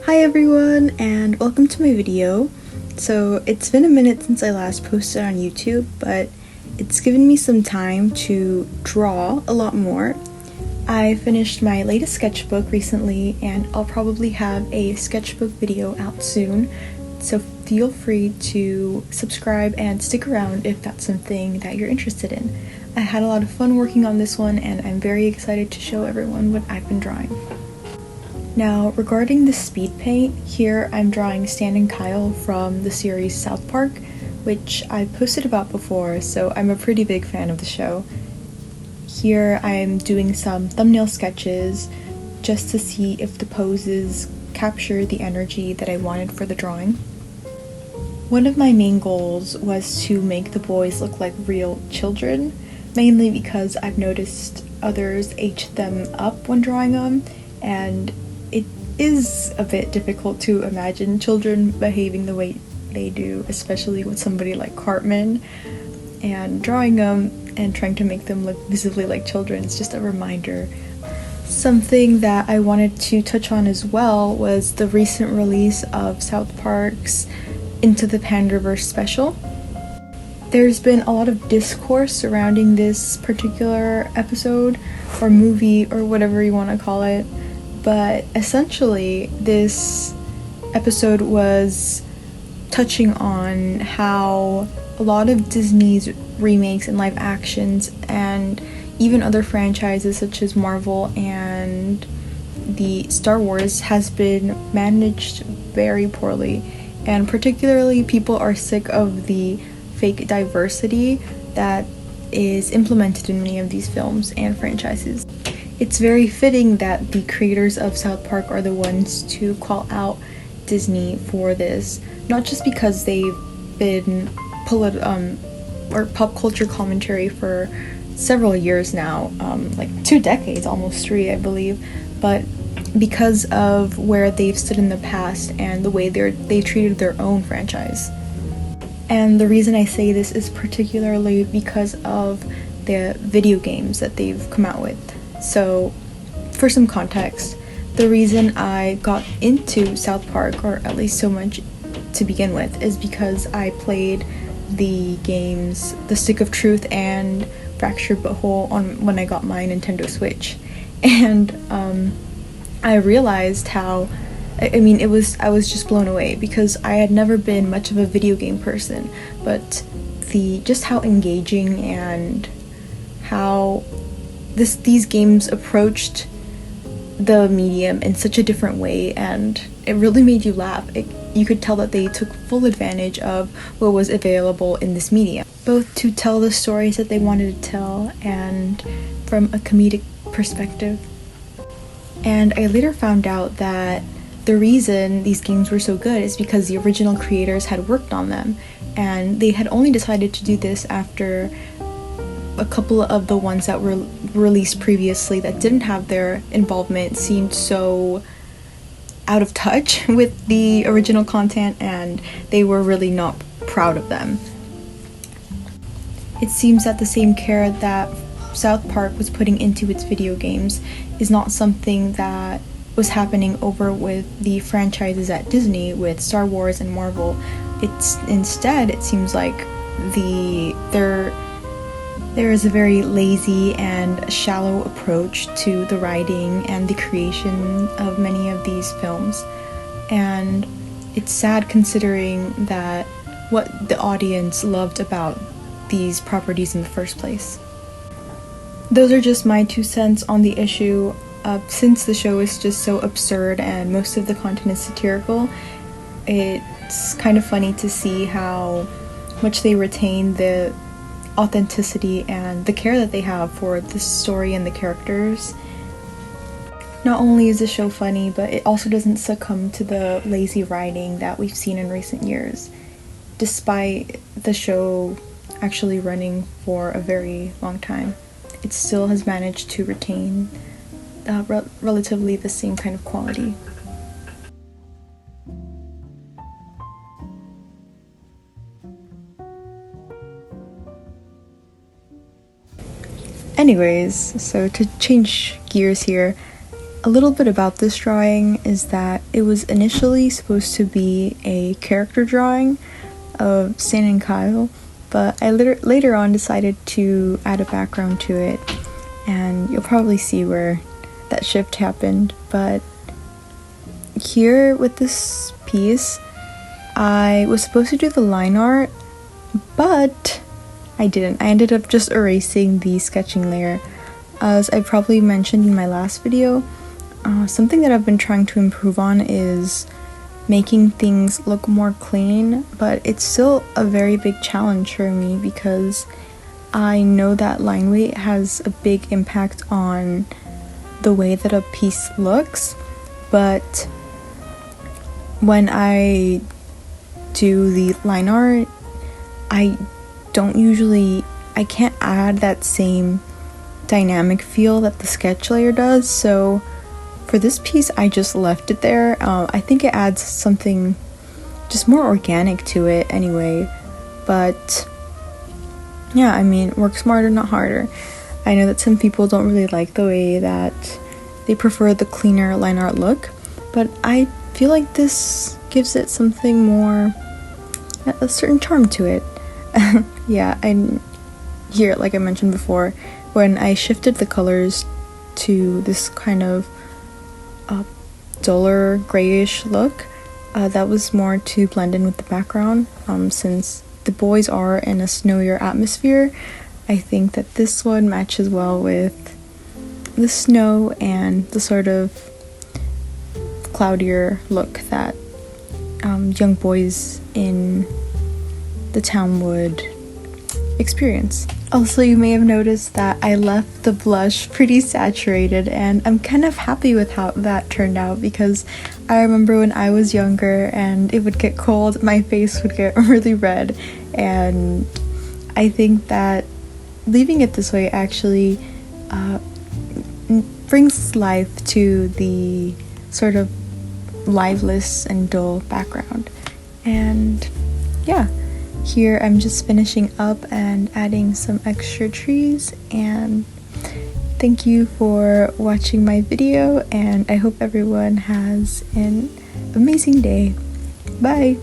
Hi everyone, and welcome to my video. So it's been a minute since I last posted on YouTube, but it's given me some time to draw a lot more. I finished my latest sketchbook recently, and I'll probably have a sketchbook video out soon, so feel free to subscribe and stick around if that's something that you're interested in. I had a lot of fun working on this one, and I'm very excited to show everyone what I've been drawing. Now, regarding the speed paint, here I'm drawing Stan and Kyle from the series South Park, which I posted about before, so I'm a pretty big fan of the show. Here I'm doing some thumbnail sketches just to see if the poses capture the energy that I wanted for the drawing. One of my main goals was to make the boys look like real children, mainly because I've noticed others age them up when drawing them, and it is a bit difficult to imagine children behaving the way they do, especially with somebody like Cartman, and drawing them and trying to make them look visibly like children is just a reminder. Something that I wanted to touch on as well was the recent release of South Park's Into the Panderverse special. There's been a lot of discourse surrounding this particular episode or movie or whatever you want to call it, but essentially this episode was touching on how a lot of Disney's remakes and live actions and even other franchises such as Marvel and the Star Wars has been managed very poorly, and particularly people are sick of the fake diversity that is implemented in many of these films and franchises. It's very fitting that the creators of South Park are the ones to call out Disney for this, not just because they've been or pop culture commentary for several years now, like 2 decades, almost 3 I believe, but because of where they've stood in the past and the way they treated their own franchise. And the reason I say this is particularly because of the video games that they've come out with. So, for some context, the reason I got into South Park, or at least so much to begin with, is because I played the games The Stick of Truth and Fractured But Whole when I got my Nintendo Switch. And I realized how, I was just blown away because I had never been much of a video game person, but just how engaging and how these games approached the medium in such a different way, and it really made you laugh. You could tell that they took full advantage of what was available in this medium, both to tell the stories that they wanted to tell and from a comedic perspective. And I later found out that the reason these games were so good is because the original creators had worked on them, and they had only decided to do this after a couple of the ones that were released previously that didn't have their involvement seemed so out of touch with the original content, and they were really not proud of them. It seems that the same care that South Park was putting into its video games is not something that was happening over with the franchises at Disney with Star Wars and Marvel. Instead, it seems like there is a very lazy and shallow approach to the writing and the creation of many of these films, and it's sad considering that what the audience loved about these properties in the first place. Those are just my 2 cents on the issue. Since the show is just so absurd and most of the content is satirical, it's kind of funny to see how much they retain the authenticity and the care that they have for the story and the characters. Not only is the show funny, but it also doesn't succumb to the lazy writing that we've seen in recent years, despite the show actually running for a very long time. It still has managed to retain relatively the same kind of quality. Anyways, so to change gears here, A little bit about this drawing is that it was initially supposed to be a character drawing of Stan and Kyle, but I later on decided to add a background to it, and you'll probably see where that shift happened. But here with this piece, I was supposed to do the line art, but I didn't. I ended up just erasing the sketching layer. As I probably mentioned in my last video, something that I've been trying to improve on is making things look more clean, but it's still a very big challenge for me because I know that line weight has a big impact on the way that a piece looks, but when I do the line art, I can't add that same dynamic feel that the sketch layer does, so for this piece I just left it there. I think it adds something just more organic to it anyway, but yeah, I mean, work smarter, not harder. I know that some people don't really like the way that they prefer the cleaner line art look, but I feel like this gives it something more, a certain charm to it. Yeah, and here, like I mentioned before, when I shifted the colors to this kind of duller grayish look, that was more to blend in with the background. Since the boys are in a snowier atmosphere, I think that this one matches well with the snow and the sort of cloudier look that young boys in the town would experience. Also, you may have noticed that I left the blush pretty saturated, and I'm kind of happy with how that turned out because I remember when I was younger and it would get cold, my face would get really red, and I think that leaving it this way actually brings life to the sort of liveless and dull background. And yeah, here I'm just finishing up and adding some extra trees, and thank you for watching my video, and I hope everyone has an amazing day. Bye!